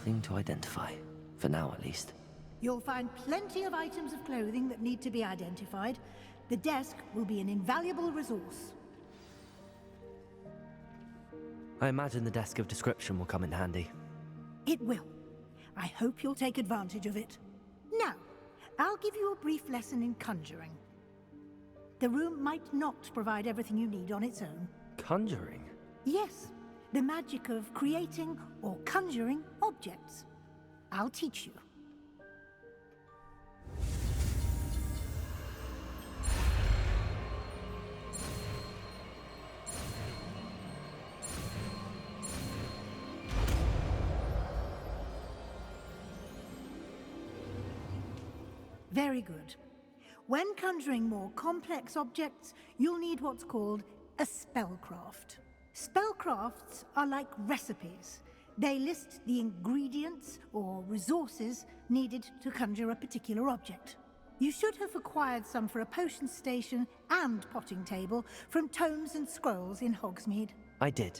nothing to identify. For now, at least. You'll find plenty of items of clothing that need to be identified. The desk will be an invaluable resource. I imagine the desk of description will come in handy. It will. I hope you'll take advantage of it. Now, I'll give you a brief lesson in conjuring. The room might not provide everything you need on its own. Conjuring? Yes, the magic of creating or conjuring objects. I'll teach you. Very good. When conjuring more complex objects, you'll need what's called a spellcraft. Spellcrafts are like recipes. They list the ingredients or resources needed to conjure a particular object. You should have acquired some for a potion station and potting table from tomes and scrolls in Hogsmeade. I did.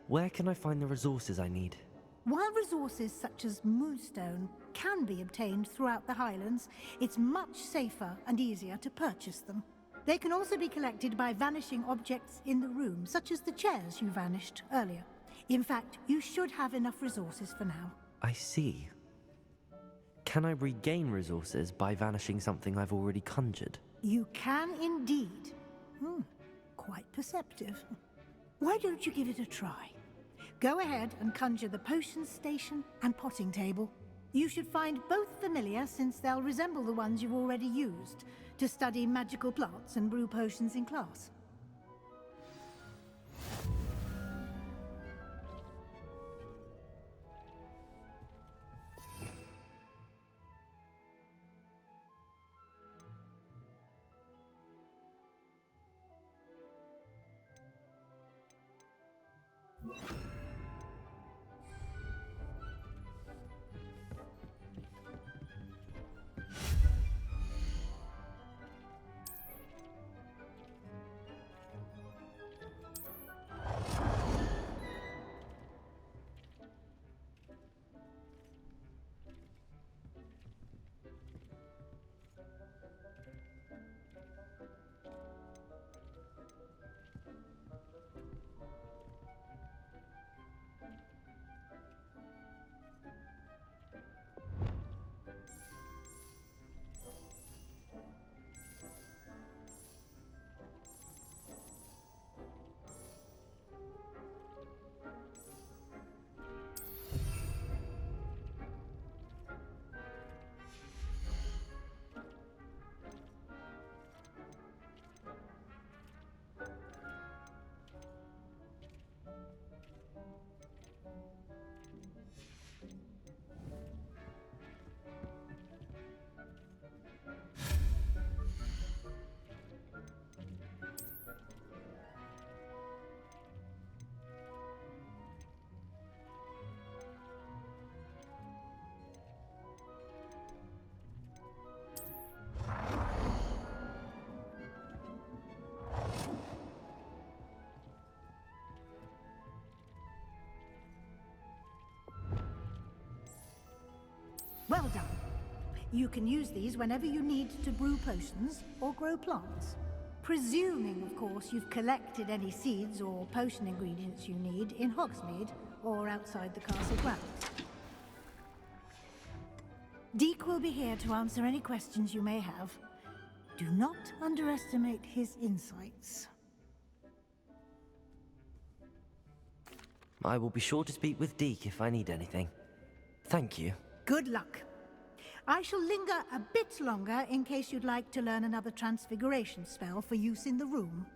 Where can I find the resources I need? While resources such as moonstone can be obtained throughout the Highlands, it's much safer and easier to purchase them. They can also be collected by vanishing objects in the room, such as the chairs you vanished earlier. In fact, you should have enough resources for now. I see. Can I regain resources by vanishing something I've already conjured? You can indeed. Quite perceptive. Why don't you give it a try? Go ahead and conjure the potion station and potting table. You should find both familiar, since they'll resemble the ones you've already used to study magical plants and brew potions in class. Well done. You can use these whenever you need to brew potions or grow plants. Presuming, of course, you've collected any seeds or potion ingredients you need in Hogsmeade or outside the castle grounds. Deek will be here to answer any questions you may have. Do not underestimate his insights. I will be sure to speak with Deke if I need anything. Thank you. Good luck. I shall linger a bit longer in case you'd like to learn another transfiguration spell for use in the room.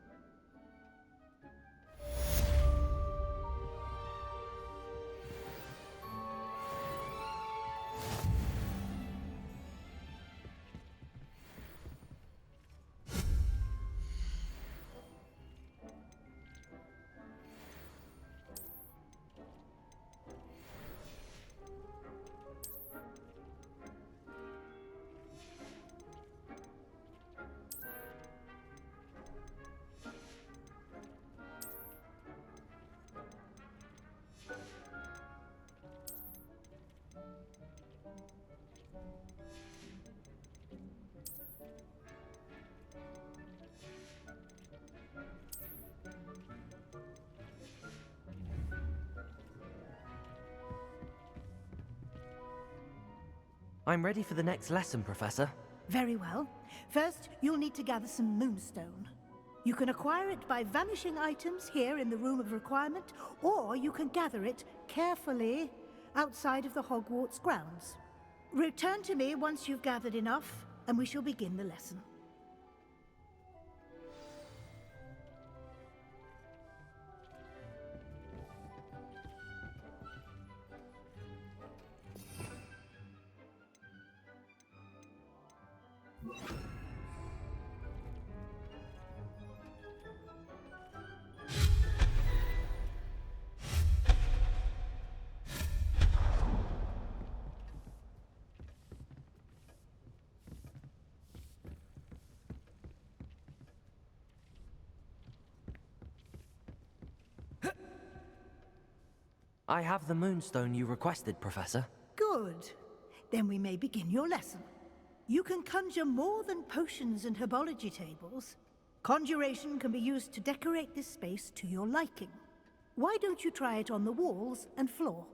I'm ready for the next lesson, Professor. Very well. First, you'll need to gather some moonstone. You can acquire it by vanishing items here in the Room of Requirement, or you can gather it carefully outside of the Hogwarts grounds. Return to me once you've gathered enough, and we shall begin the lesson. I have the moonstone you requested, Professor. Good. Then we may begin your lesson. You can conjure more than potions and herbology tables. Conjuration can be used to decorate this space to your liking. Why don't you try it on the walls and floor?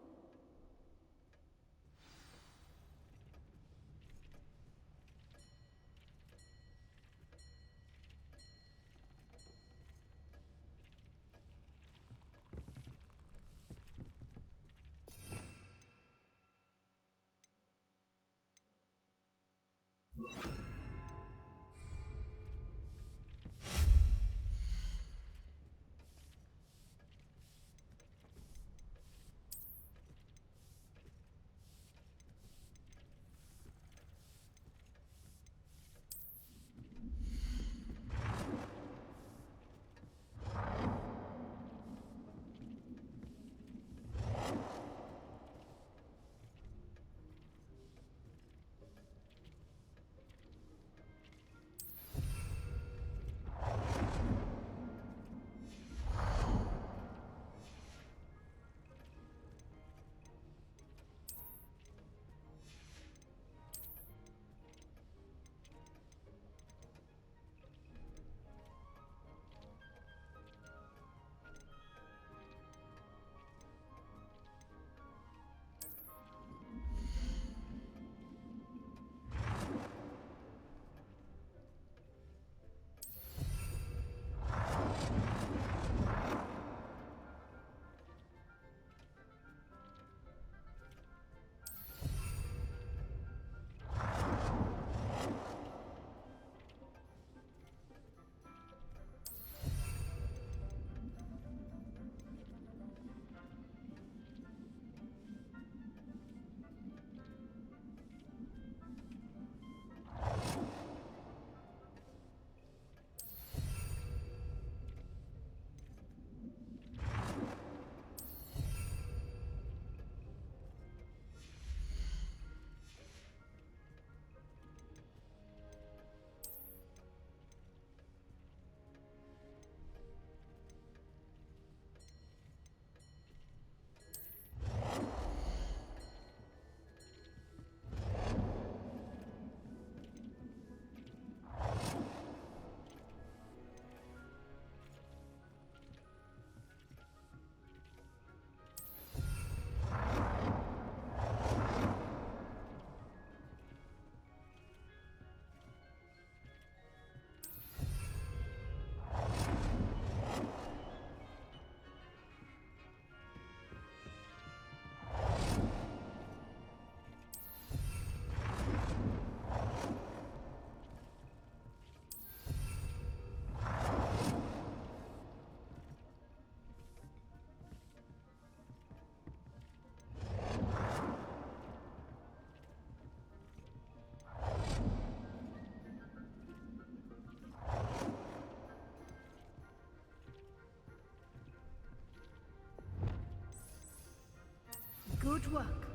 Good work.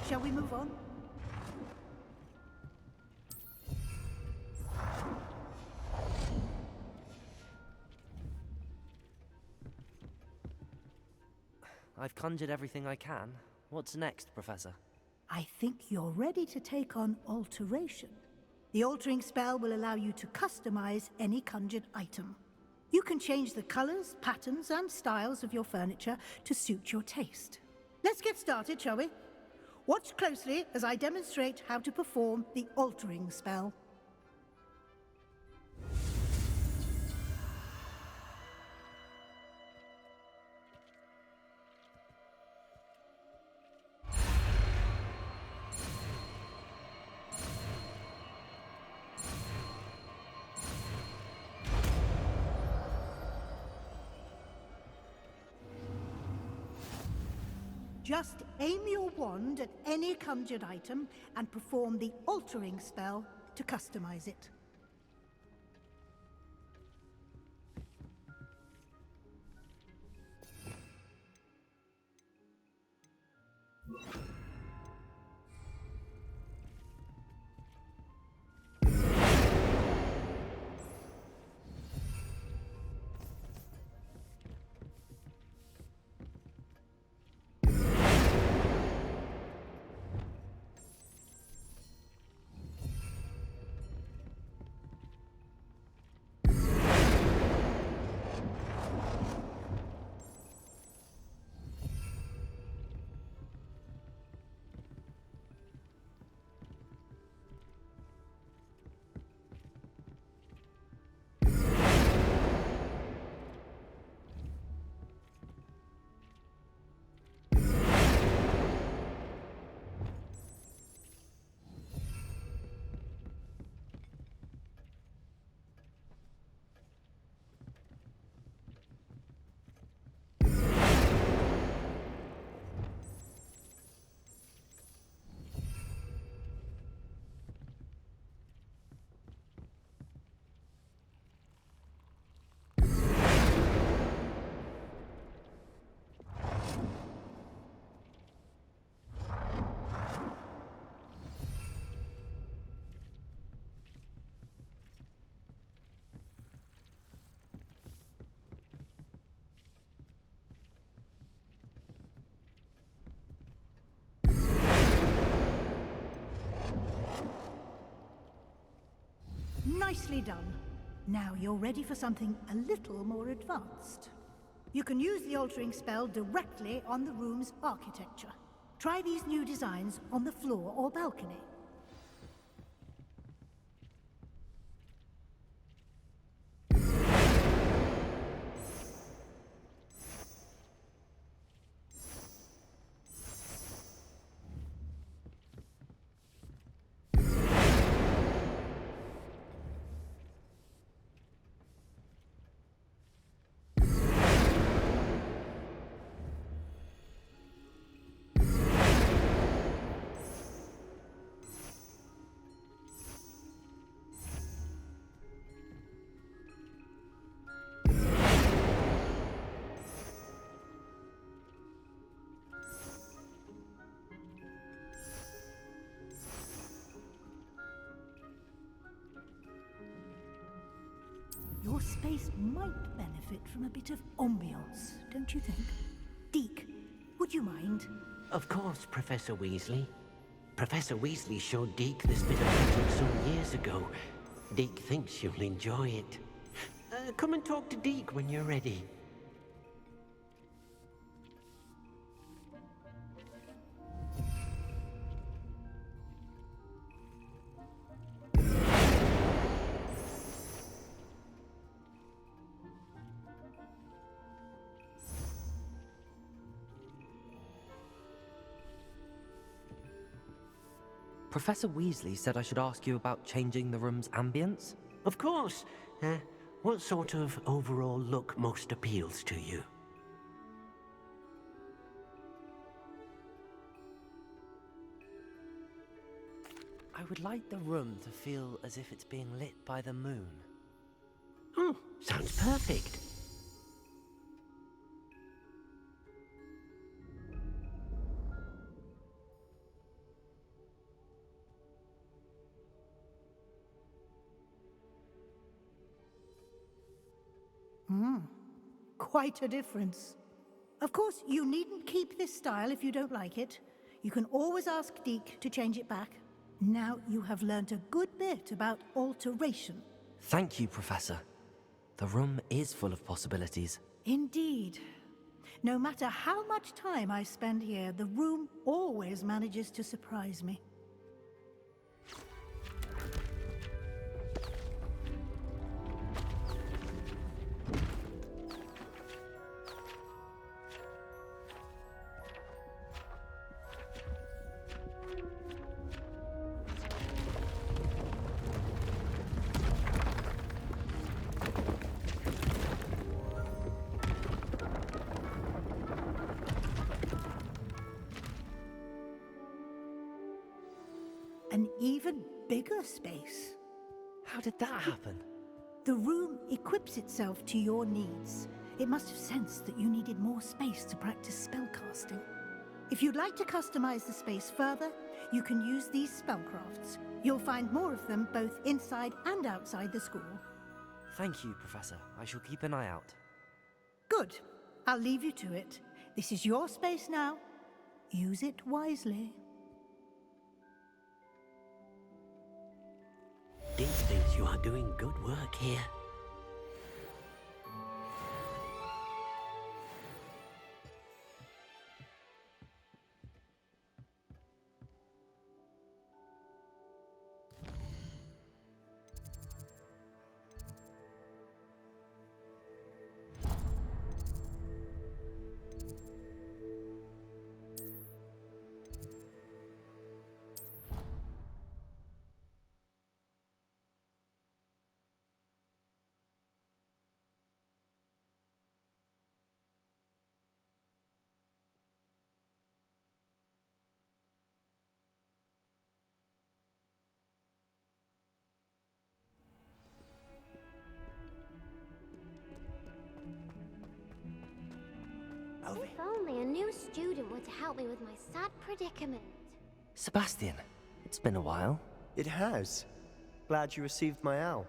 Shall we move on? I've conjured everything I can. What's next, Professor? I think you're ready to take on alteration. The altering spell will allow you to customize any conjured item. You can change the colors, patterns, and styles of your furniture to suit your taste. Let's get started, shall we? Watch closely as I demonstrate how to perform the altering spell. Just aim your wand at any conjured item and perform the altering spell to customize it. Nicely done. Now you're ready for something a little more advanced. You can use the altering spell directly on the room's architecture. Try these new designs on the floor or balcony. Your space might benefit from a bit of ambiance, don't you think? Deke, would you mind? Of course, Professor Weasley. Professor Weasley showed Deke this bit of magic some years ago. Deke thinks you'll enjoy it. Come and talk to Deke when you're ready. Professor Weasley said I should ask you about changing the room's ambience? Of course. What sort of overall look most appeals to you? I would like the room to feel as if it's being lit by the moon. Oh, sounds perfect. Quite a difference. Of course, you needn't keep this style if you don't like it. You can always ask Deke to change it back. Now you have learnt a good bit about alteration. Thank you, Professor. The room is full of possibilities. Indeed. No matter how much time I spend here, the room always manages to surprise me. An even bigger space. How did that happen? The room equips itself to your needs. It must have sensed that you needed more space to practice spellcasting. If you'd like to customize the space further, you can use these spellcrafts. You'll find more of them both inside and outside the school. Thank you, Professor. I shall keep an eye out. Good. I'll leave you to it. This is your space now. Use it wisely. Deek thinks you are doing good work here. If only a new student were to help me with my sad predicament. Sebastian, it's been a while. It has. Glad you received my owl.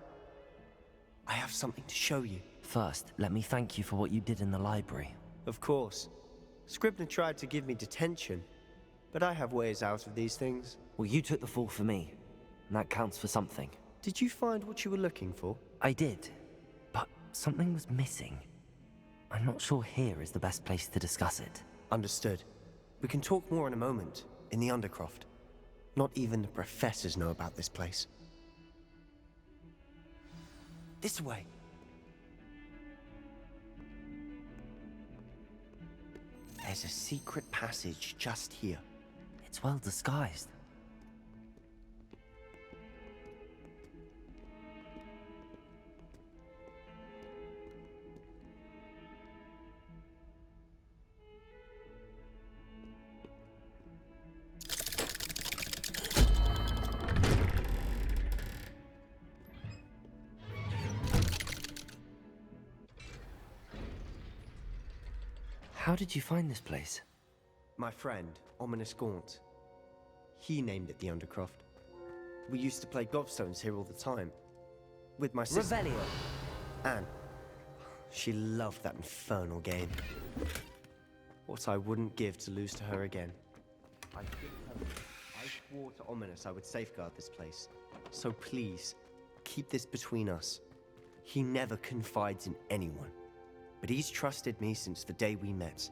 I have something to show you. First, let me thank you for what you did in the library. Of course. Scribner tried to give me detention, but I have ways out of these things. Well, you took the fall for me, and that counts for something. Did you find what you were looking for? I did, but something was missing. I'm not sure here is the best place to discuss it. Understood. We can talk more in a moment, in the Undercroft. Not even the professors know about this place. This way. There's a secret passage just here. It's well disguised. How did you find this place? My friend, Ominous Gaunt. He named it the Undercroft. We used to play gobstones here all the time. With my sister. Revelio. Anne. She loved that infernal game. What I wouldn't give to lose to her again. I swore to Ominous I would safeguard this place. So please, keep this between us. He never confides in anyone. But he's trusted me since the day we met.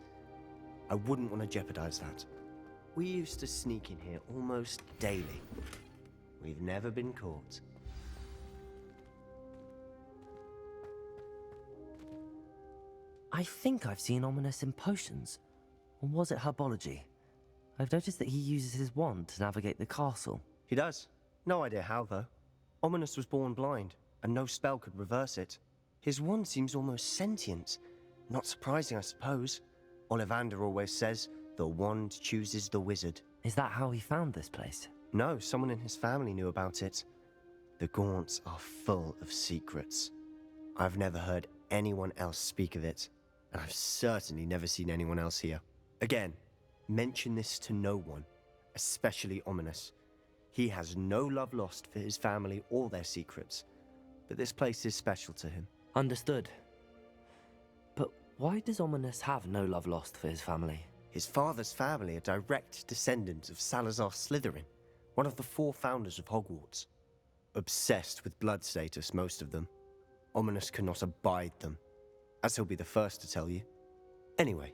I wouldn't want to jeopardize that. We used to sneak in here almost daily. We've never been caught. I think I've seen Ominous in potions. Or was it herbology? I've noticed that he uses his wand to navigate the castle. He does. No idea how, though. Ominous was born blind, and no spell could reverse it. His wand seems almost sentient. Not surprising, I suppose. Ollivander always says, the wand chooses the wizard. Is that how he found this place? No, someone in his family knew about it. The Gaunts are full of secrets. I've never heard anyone else speak of it, and I've certainly never seen anyone else here. Again, mention this to no one, especially Ominous. He has no love lost for his family or their secrets, but this place is special to him. Understood. But why does Ominous have no love lost for his family? His father's family are direct descendants of Salazar Slytherin, one of the 4 founders of Hogwarts. Obsessed with blood status, most of them. Ominous cannot abide them, as he'll be the first to tell you. Anyway,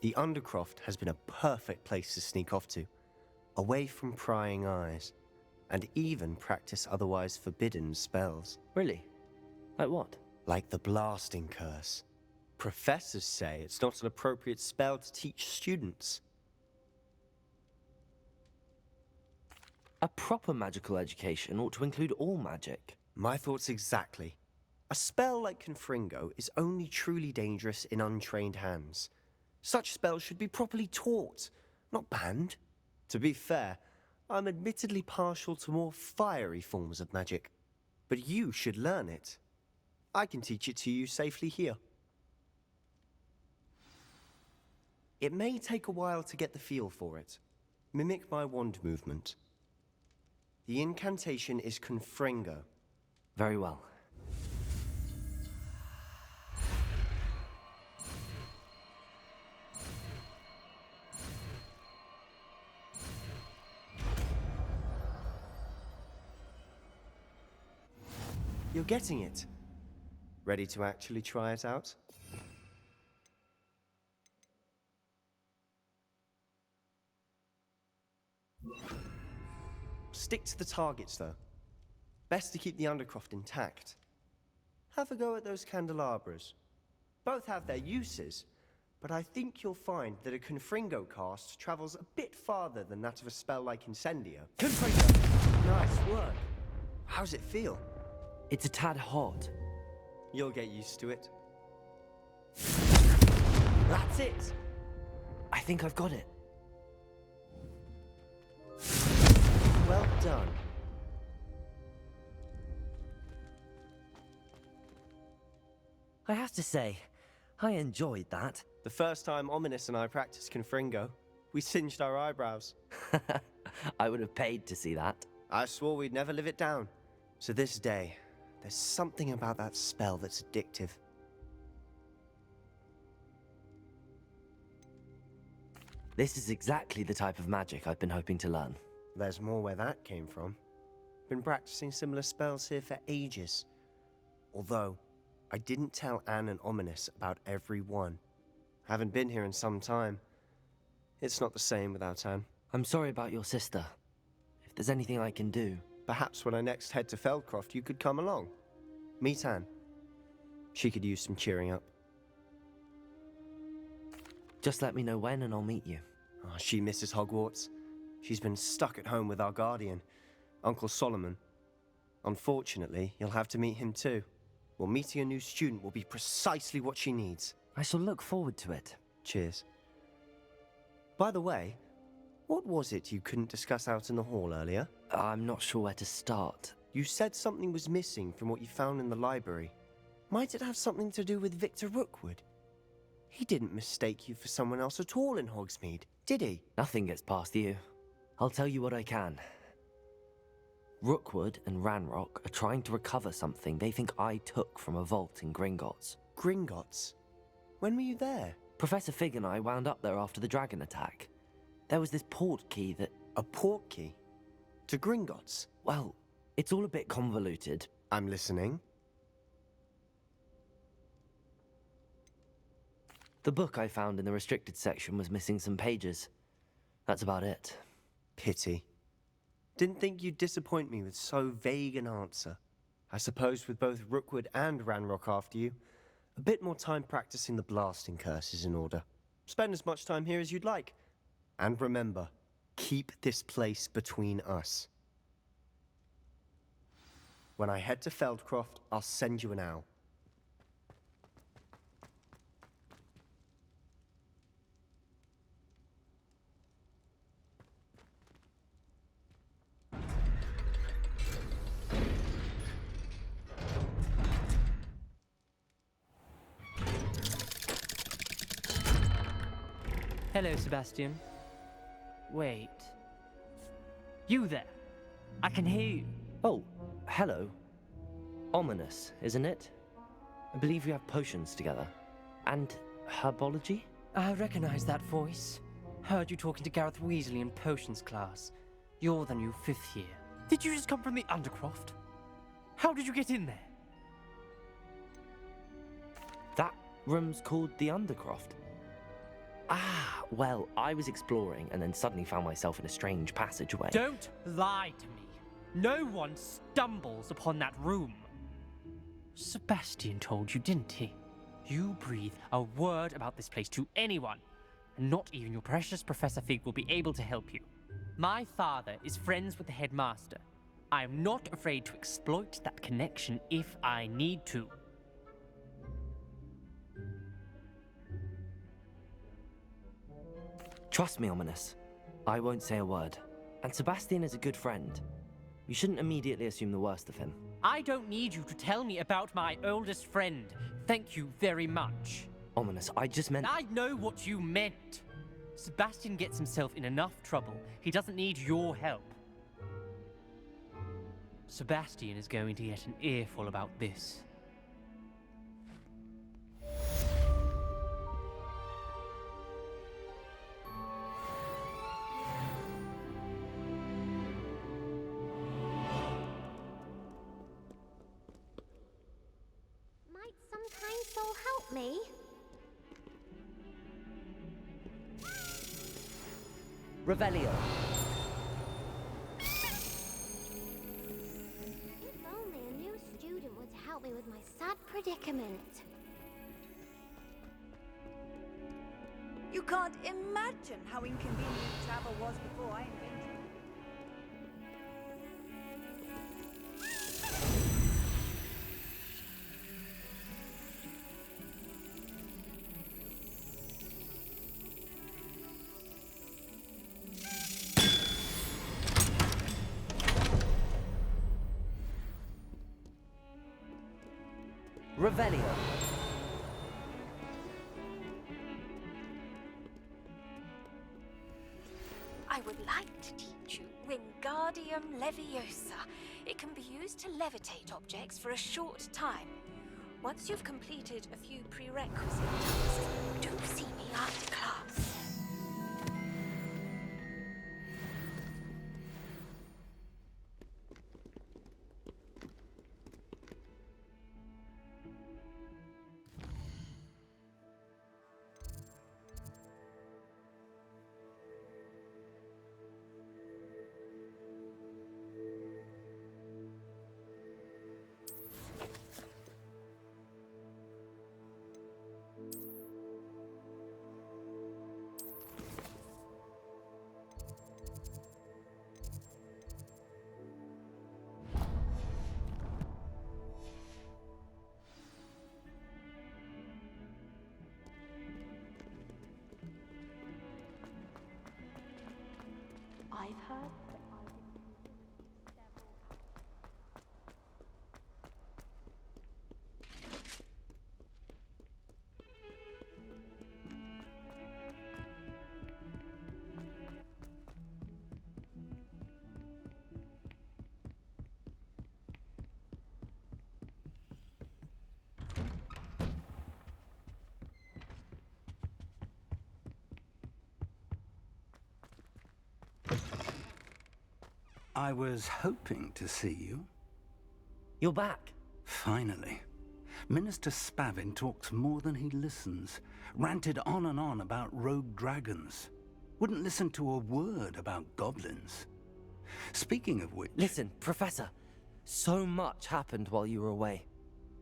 The Undercroft has been a perfect place to sneak off to, away from prying eyes, and even practice otherwise forbidden spells. Really? Like what? Like the Blasting Curse. Professors say it's not an appropriate spell to teach students. A proper magical education ought to include all magic. My thoughts exactly. A spell like Confringo is only truly dangerous in untrained hands. Such spells should be properly taught, not banned. To be fair, I'm admittedly partial to more fiery forms of magic, but you should learn it. I can teach it to you safely here. It may take a while to get the feel for it. Mimic my wand movement. The incantation is Confringo. Very well. You're getting it. Ready to actually try it out? Stick to the targets, though. Best to keep the Undercroft intact. Have a go at those candelabras. Both have their uses, but I think you'll find that a Confringo cast travels a bit farther than that of a spell like Incendio. Confringo! Nice work. How's it feel? It's a tad hot. You'll get used to it. That's it! I think I've got it. Well done. I have to say, I enjoyed that. The first time Ominous and I practiced Confringo, we singed our eyebrows. I would have paid to see that. I swore we'd never live it down. To this day, there's something about that spell that's addictive. This is exactly the type of magic I've been hoping to learn. There's more where that came from. Been practicing similar spells here for ages. Although, I didn't tell Anne and Ominous about every one. Haven't been here in some time. It's not the same without Anne. I'm sorry about your sister. If there's anything I can do... Perhaps when I next head to Feldcroft, you could come along. Meet Anne. She could use some cheering up. Just let me know when and I'll meet you. Oh, she misses Hogwarts. She's been stuck at home with our guardian, Uncle Solomon. Unfortunately, you'll have to meet him too. Well, meeting a new student will be precisely what she needs. I shall look forward to it. Cheers. By the way, what was it you couldn't discuss out in the hall earlier? I'm not sure where to start. You said something was missing from what you found in the library. Might it have something to do with Victor Rookwood? He didn't mistake you for someone else at all in Hogsmeade, did he? Nothing gets past you. I'll tell you what I can. Rookwood and Ranrock are trying to recover something they think I took from a vault in Gringotts. Gringotts? When were you there? Professor Fig and I wound up there after the dragon attack. There was this port key that... A port key? To Gringotts? Well, it's all a bit convoluted. I'm listening. The book I found in the restricted section was missing some pages. That's about it. Pity. Didn't think you'd disappoint me with so vague an answer. I suppose with both Rookwood and Ranrock after you, a bit more time practicing the blasting curse is in order. Spend as much time here as you'd like. And remember, keep this place between us. When I head to Feldcroft, I'll send you an owl. Hello, Sebastian. Wait. You there? I can hear you. Oh, hello. Ominous, isn't it? I believe we have potions together. And herbology? I recognize that voice. Heard you talking to Gareth Weasley in potions class. You're the new 5th year. Did you just come from the Undercroft? How did you get in there? That room's called the Undercroft. Ah, well, I was exploring and then suddenly found myself in a strange passageway. Don't lie to me. No one stumbles upon that room. Sebastian told you, didn't he? You breathe a word about this place to anyone, and not even your precious Professor Fig will be able to help you. My father is friends with the headmaster. I am not afraid to exploit that connection if I need to. Trust me, Ominous. I won't say a word. And Sebastian is a good friend. You shouldn't immediately assume the worst of him. I don't need you to tell me about my oldest friend. Thank you very much. Ominous, I just meant... I know what you meant. Sebastian gets himself in enough trouble. He doesn't need your help. Sebastian is going to get an earful about this. Might some kind soul help me? Revelio. If only a new student were to help me with my sad predicament. You can't imagine how inconvenient travel was before I invented it. Revelio. I would like to teach you Wingardium Leviosa. It can be used to levitate objects for a short time. Once you've completed a few prerequisite tasks, do see me after class. I've heard that I've included several... I was hoping to see you. You're back. Finally. Minister Spavin talks more than he listens. Ranted on and on about rogue dragons. Wouldn't listen to a word about goblins. Speaking of which... Listen, Professor. So much happened while you were away.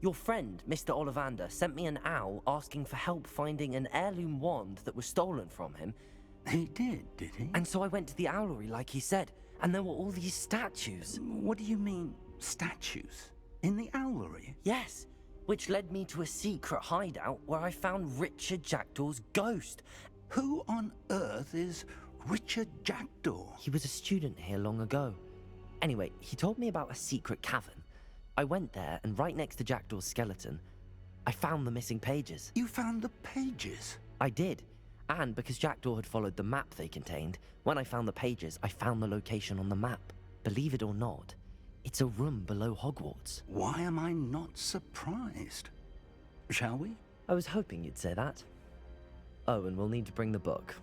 Your friend, Mr. Ollivander, sent me an owl asking for help finding an heirloom wand that was stolen from him. He did he? And so I went to the owlery like he said, and there were all these statues. What do you mean, statues? In the owlery? Yes, which led me to a secret hideout where I found Richard Jackdaw's ghost. Who on earth is Richard Jackdaw? He was a student here long ago. Anyway, he told me about a secret cavern. I went there, and right next to Jackdaw's skeleton, I found the missing pages. You found the pages? I did. And because Jackdaw had followed the map they contained, when I found the pages, I found the location on the map. Believe it or not, it's a room below Hogwarts. Why am I not surprised? Shall we? I was hoping you'd say that. Oh, and we'll need to bring the book.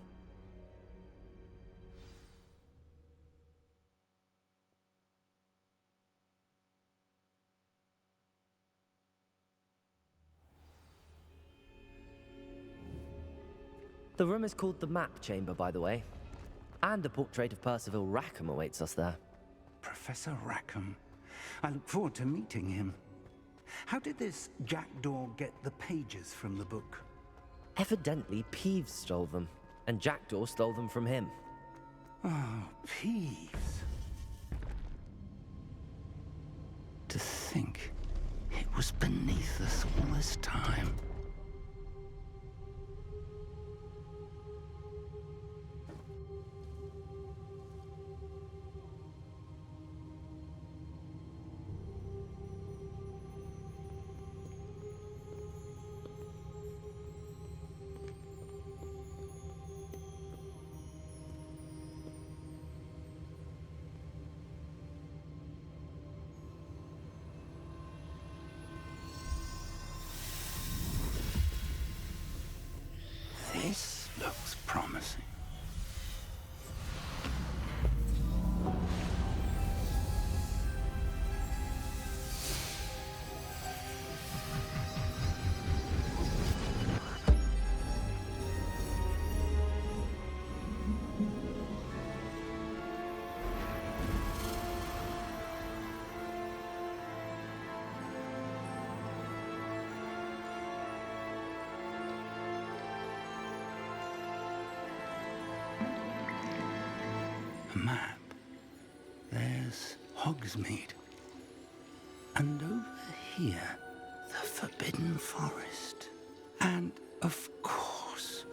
The room is called the Map Chamber, by the way. And a portrait of Percival Rackham awaits us there. Professor Rackham. I look forward to meeting him. How did this jackdaw get the pages from the book? Evidently, Peeves stole them, and Jackdaw stole them from him. Oh, Peeves. To think it was beneath us all this time. This looks promising. A map. There's Hogsmeade. And over here, the Forbidden Forest. And, of course,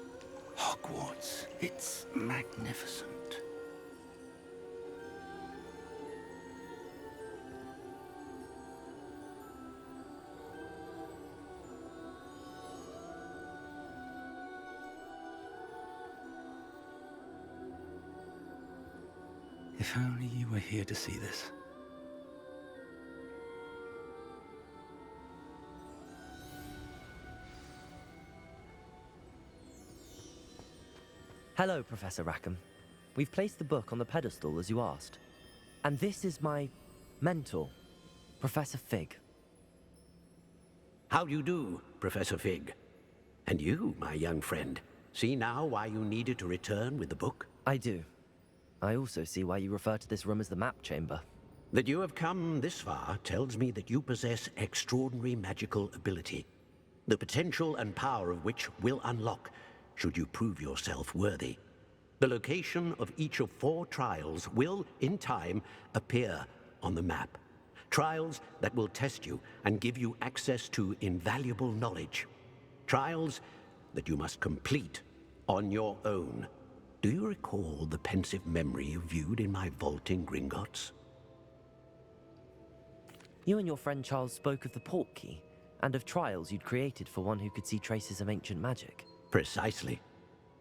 Hogwarts. It's magnificent. If only you were here to see this. Hello, Professor Rackham. We've placed the book on the pedestal as you asked. And this is my mentor, Professor Fig. How do you do, Professor Fig? And you, my young friend, see now why you needed to return with the book? I do. I also see why you refer to this room as the Map Chamber. That you have come this far tells me that you possess extraordinary magical ability, the potential and power of which will unlock should you prove yourself worthy. The location of each of 4 trials will, in time, appear on the map. Trials that will test you and give you access to invaluable knowledge. Trials that you must complete on your own. Do you recall the pensive memory you viewed in my vault in Gringotts? You and your friend Charles spoke of the Portkey, and of trials you'd created for one who could see traces of ancient magic. Precisely.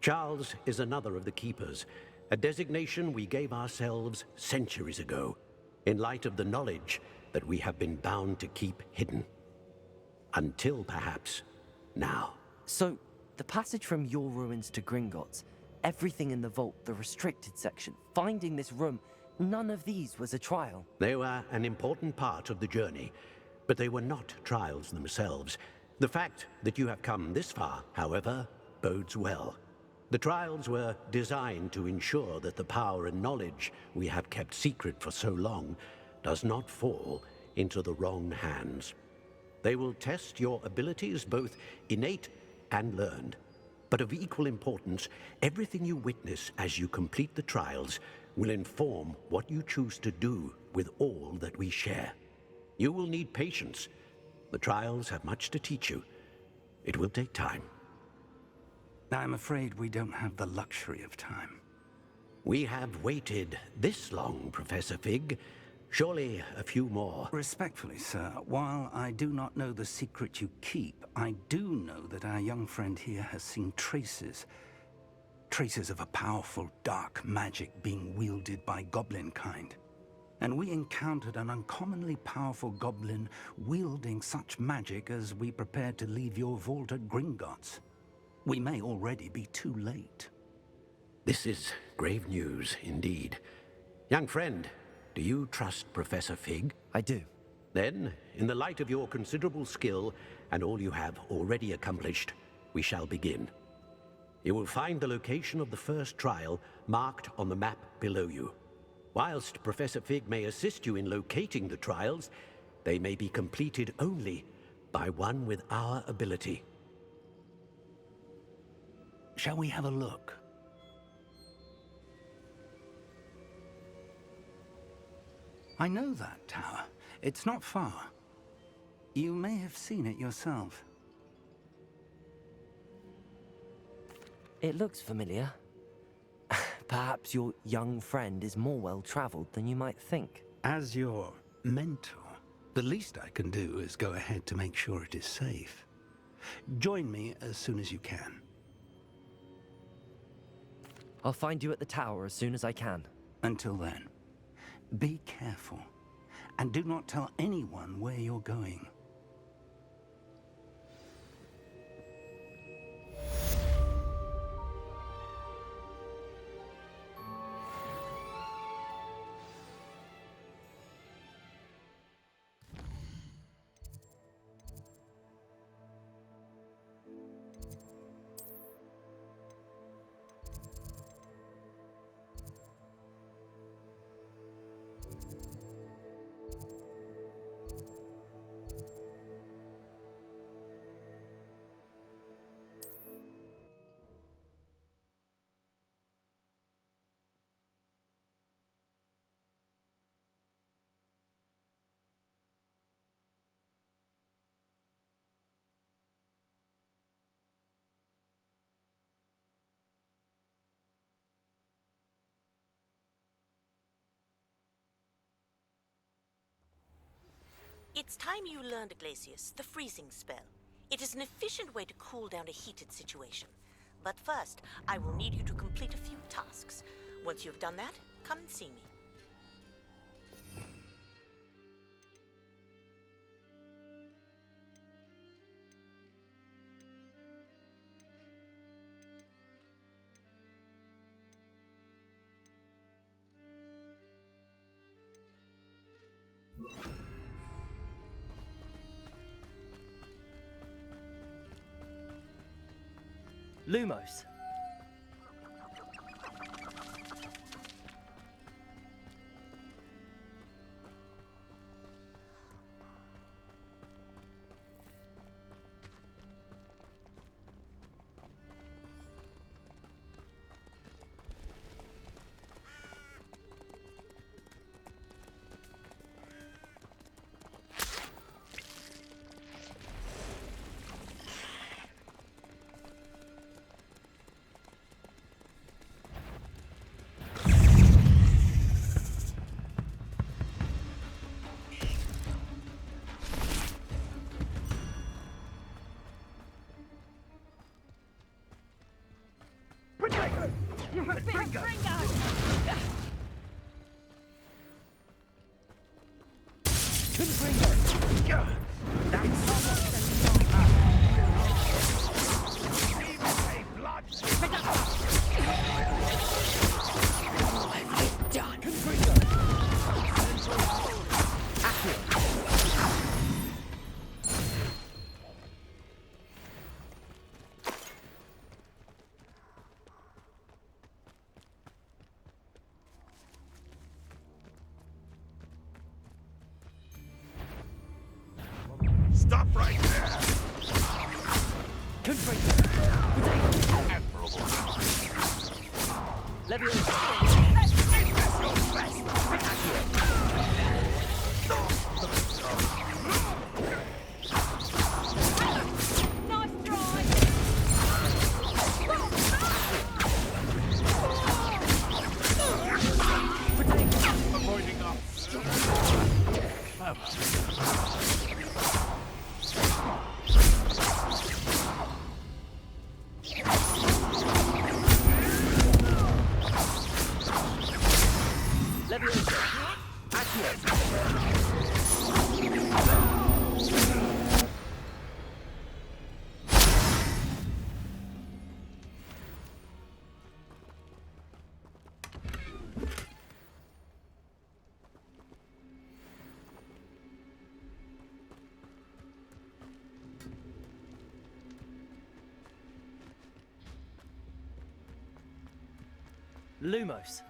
Charles is another of the Keepers, a designation we gave ourselves centuries ago, in light of the knowledge that we have been bound to keep hidden. Until, perhaps, now. So, the passage from your ruins to Gringotts, everything in the vault, the restricted section, finding this room, none of these was a trial. They were an important part of the journey, but they were not trials themselves. The fact that you have come this far, however, bodes well. The trials were designed to ensure that the power and knowledge we have kept secret for so long does not fall into the wrong hands. They will test your abilities, both innate and learned. But of equal importance, everything you witness as you complete the trials will inform what you choose to do with all that we share. You will need patience. The trials have much to teach you. It will take time. I'm afraid we don't have the luxury of time. We have waited this long, Professor Fig. Surely a few more. Respectfully, sir, while I do not know the secret you keep, I do know that our young friend here has seen traces of a powerful dark magic being wielded by goblin kind. And we encountered an uncommonly powerful goblin wielding such magic as we prepared to leave your vault at Gringotts. We may already be too late. This is grave news indeed. Young friend, do you trust Professor Fig? I do. Then, in the light of your considerable skill and all you have already accomplished, we shall begin. You will find the location of the first trial marked on the map below you. Whilst Professor Fig may assist you in locating the trials, they may be completed only by one with our ability. Shall we have a look? I know that tower. It's not far. You may have seen it yourself. It looks familiar. Perhaps your young friend is more well-traveled than you might think. As your mentor, the least I can do is go ahead to make sure it is safe. Join me as soon as you can. I'll find you at the tower as soon as I can. Until then, be careful, and do not tell anyone where you're going. It's time you learned, Glacius, the freezing spell. It is an efficient way to cool down a heated situation. But first, I will need you to complete a few tasks. Once you've done that, come and see me. Lumos. Stop right there! Lumos.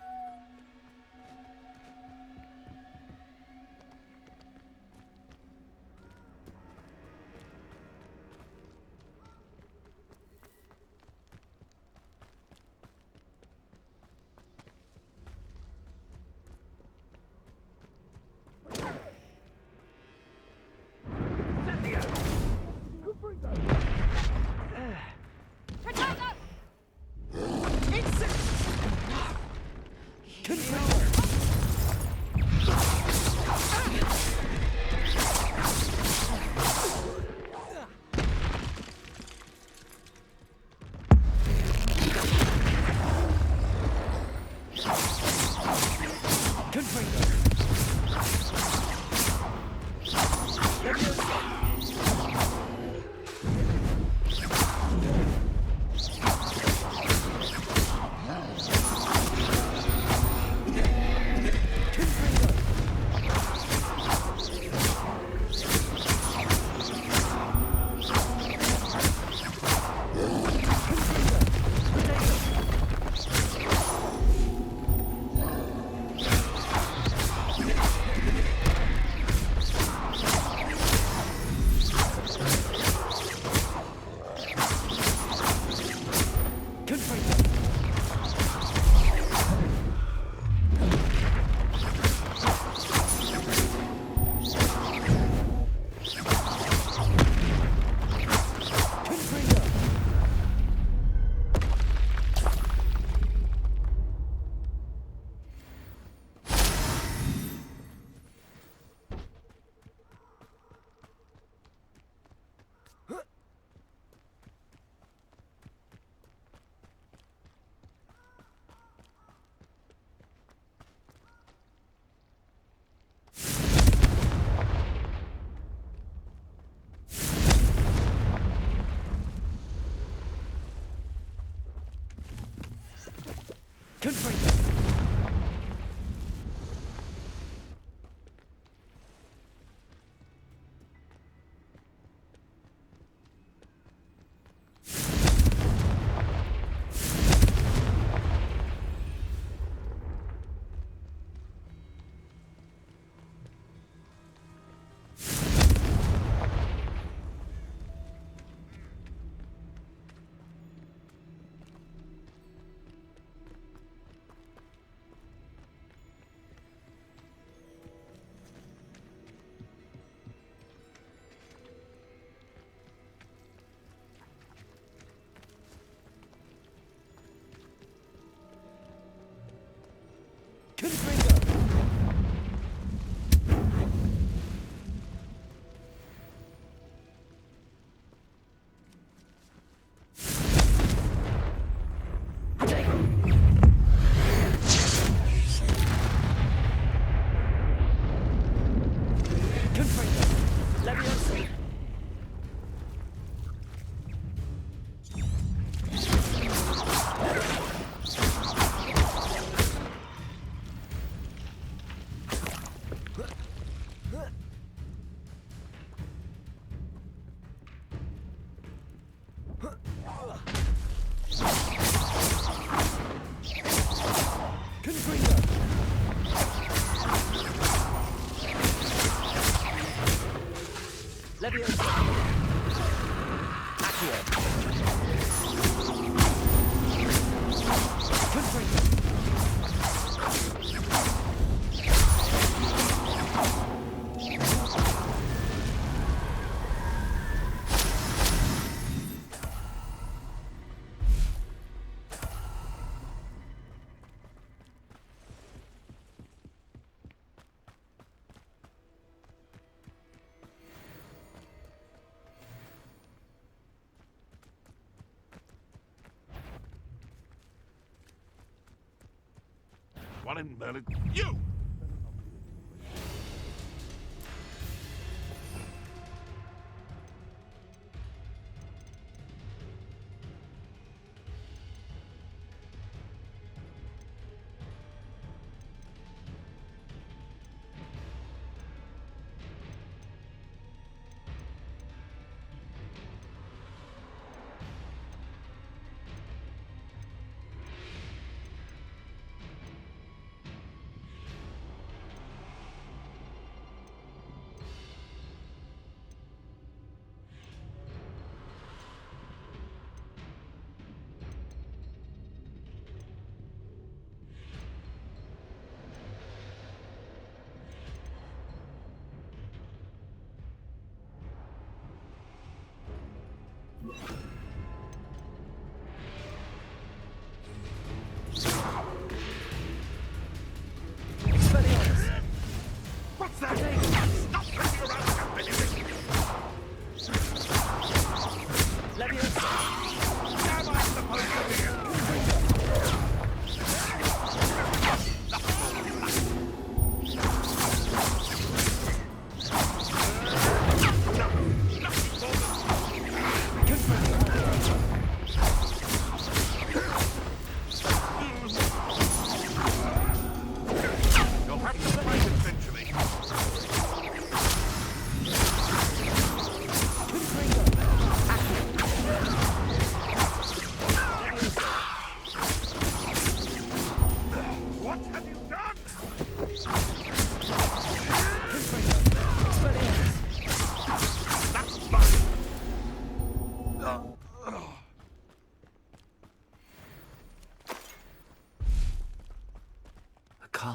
One in Merlin. You!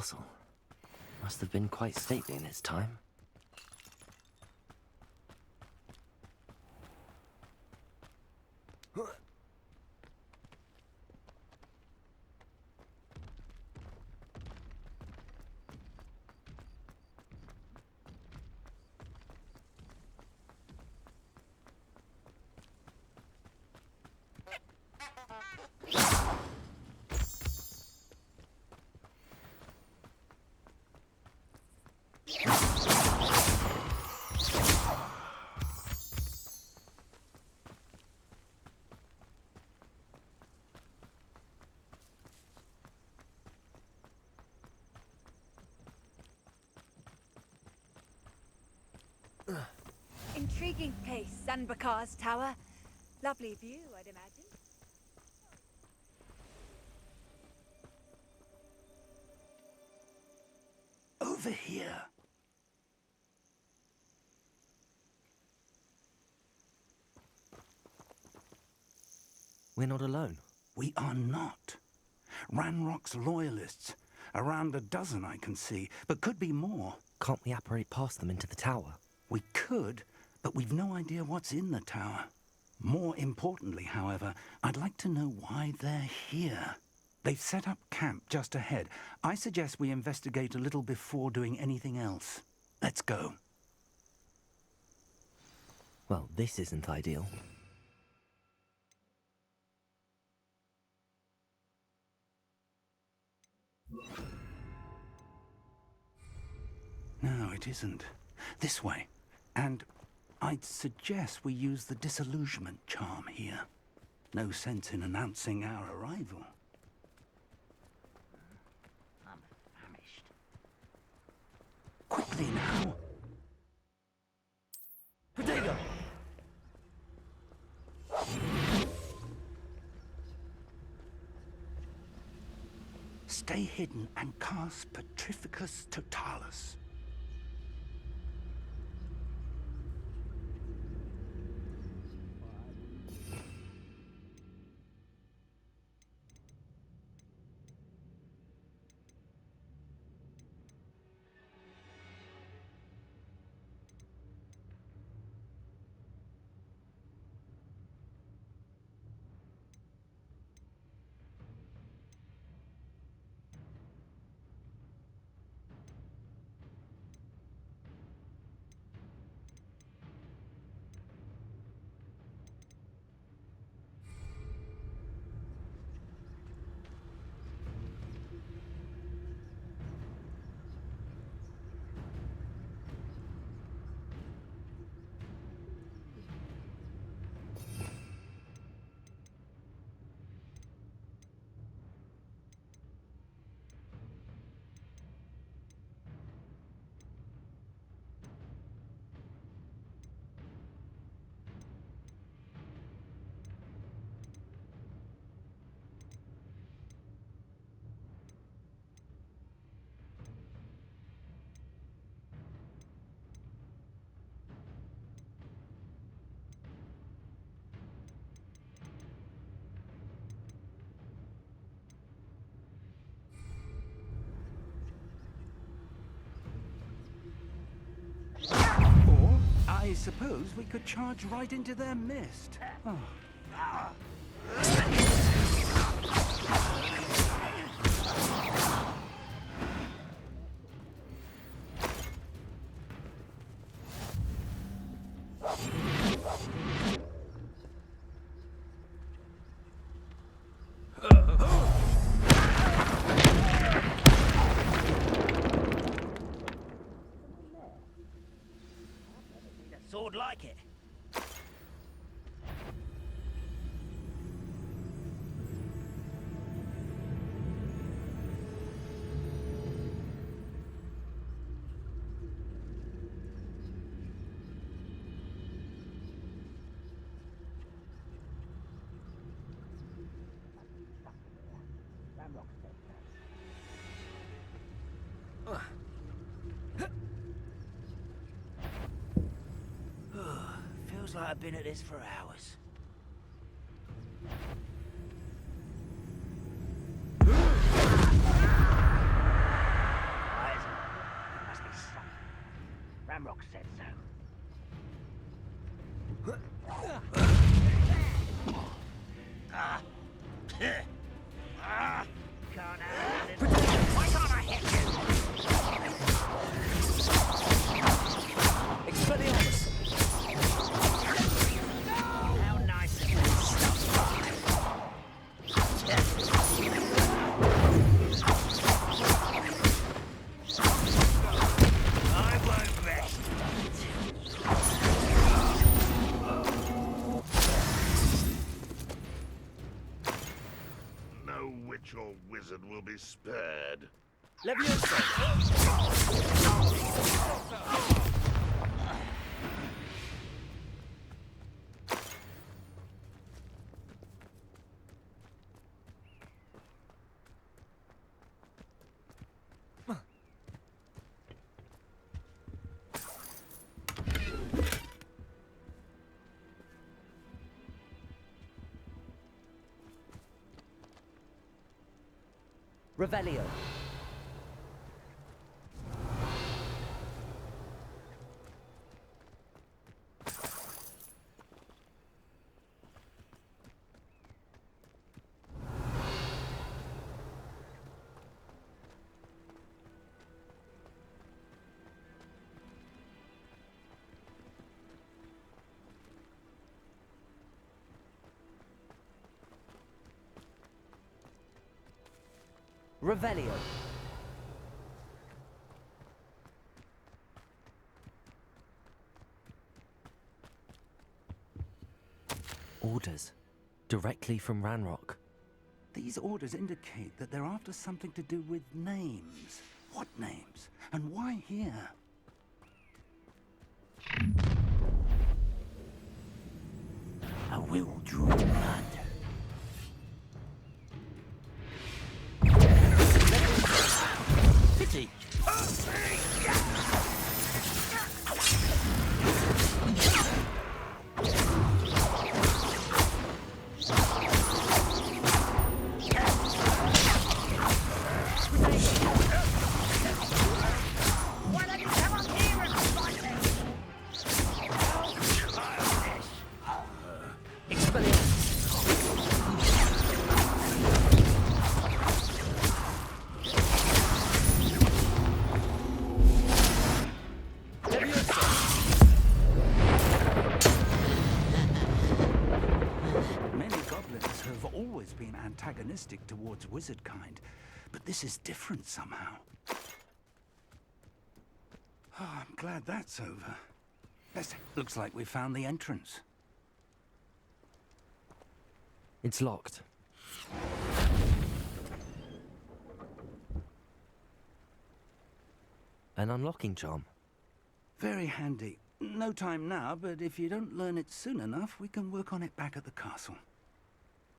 castle. Must have been quite stately in its time. Intriguing place, Sanbakar's tower. Lovely view, I'd imagine. Over here. We're not alone. We are not. Ranrock's loyalists. Around a dozen I can see, but could be more. Can't we apparate past them into the tower? We could, but we've no idea what's in the tower. More importantly, however, I'd like to know why they're here. They've set up camp just ahead. I suggest we investigate a little before doing anything else. Let's go. Well, this isn't ideal. No, it isn't. This way. And I'd suggest we use the disillusionment charm here. No sense in announcing our arrival. I'm famished. Quickly now! Potato! Stay hidden and cast Petrificus Totalis. Or, I suppose we could charge right into their mist. Oh. Sword like it. Feels like I've been at this for hours. Can't handle it. Why can't I hit you? Expelliarmus! How nice of you to stop by. I won't rest. No witch or wizard will be spared. Leviosa! Revelio. Revelio. Orders. Directly from Ranrock. These orders indicate that they're after something to do with names. What names? And why here? I will draw blood. Pity. Why don't you come up here and fight me? Expelliarmus. Many goblins have always been antagonistic towards wizard kind, but this is different somehow. Oh, I'm glad that's over. Yes, looks like we found the entrance. It's locked. An unlocking charm. Very handy. No time now, but if you don't learn it soon enough, we can work on it back at the castle.